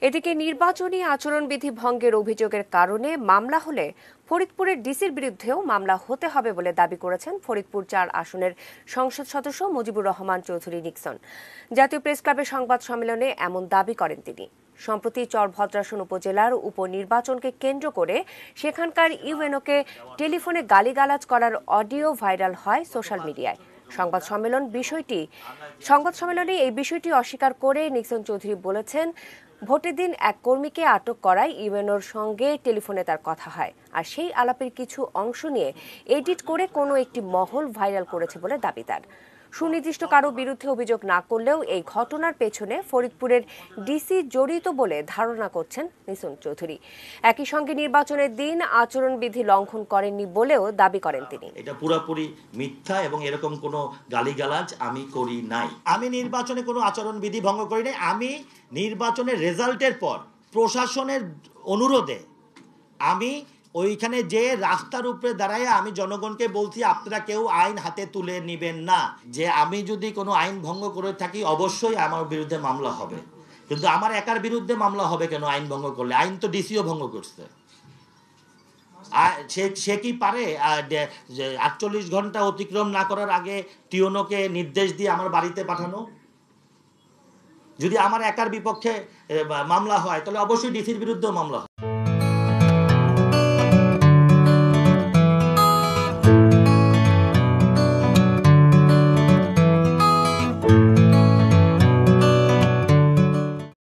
এদিকে নির্বাচনী আচরণবিধি ভঙ্গের অভিযোগের কারণে মামলা হলে ফরিদপুরের ডিসির বিরুদ্ধেও মামলা হতে হবে বলে দাবি করেছেন ফরিদপুর ৪ আসনের সংসদ সদস্য মুজিবুর রহমান চৌধুরী নিক্সন। জাতীয় প্রেস ক্লাবের সংবাদ সম্মেলনে এমন দাবি করেন তিনি। সম্প্রতি চরভদ্রাসন উপজেলার উপনির্বাচনকে কেন্দ্র করে সেখানকার ইউএনওকে টেলিফোনে গালিগালাজ করার অডিও ভাইরাল হয় সোশ্যাল মিডিয়ায়। সংবাদ সম্মেলনে এই বিষয়টি অস্বীকার করে নিক্সন চৌধুরী বলেছেন, ভোটের দিন এক কর্মীকে আটক করায় ইউএনওর সঙ্গে টেলিফোনে তার কথা হয়, আর সেই আলাপের কিছু অংশ নিয়ে এডিট করে কোনো একটি মহল ভাইরাল করেছে বলে দাবি তার। সুনির্দিষ্ট কারো বিরুদ্ধে অভিযোগ না করলেও এই ঘটনার পেছনে ফরিদপুরের ডিসি জড়িত বলে ধারণা করছেন নিক্সন চৌধুরী। একই সঙ্গে নির্বাচনের দিন আচরণবিধি লঙ্ঘন করেননি বলেও দাবি করেন তিনি। এটা পুরোপুরি মিথ্যা এবং এরকম কোনো গালিগালাজ আমি করি নাই। আমি নির্বাচনে কোনো আচরণবিধি ভঙ্গ করি নাই। আমি নির্বাচনের রেজাল্টের পর প্রশাসনের অনুরোধে আমি ওইখানে যে রাস্তার উপরে দাঁড়ায় আমি জনগণকে বলছি, আপনারা কেউ আইন হাতে তুলে নেবেন না। যে আমি যদি কোনো আইন ভঙ্গ করে থাকি অবশ্যই আমার বিরুদ্ধে মামলা হবে, কিন্তু আমার একার বিরুদ্ধে মামলা হবে কেন আইন ভঙ্গ করলে? আইন তো ডিসিও ভঙ্গ করছে। সে কি পারে 48 ঘন্টা অতিক্রম না করার আগে টিওনোকে নির্দেশ দিয়ে আমার বাড়িতে পাঠানো? যদি আমার একার বিপক্ষে মামলা হয় তাহলে অবশ্যই ডিসির বিরুদ্ধেও মামলা হয়।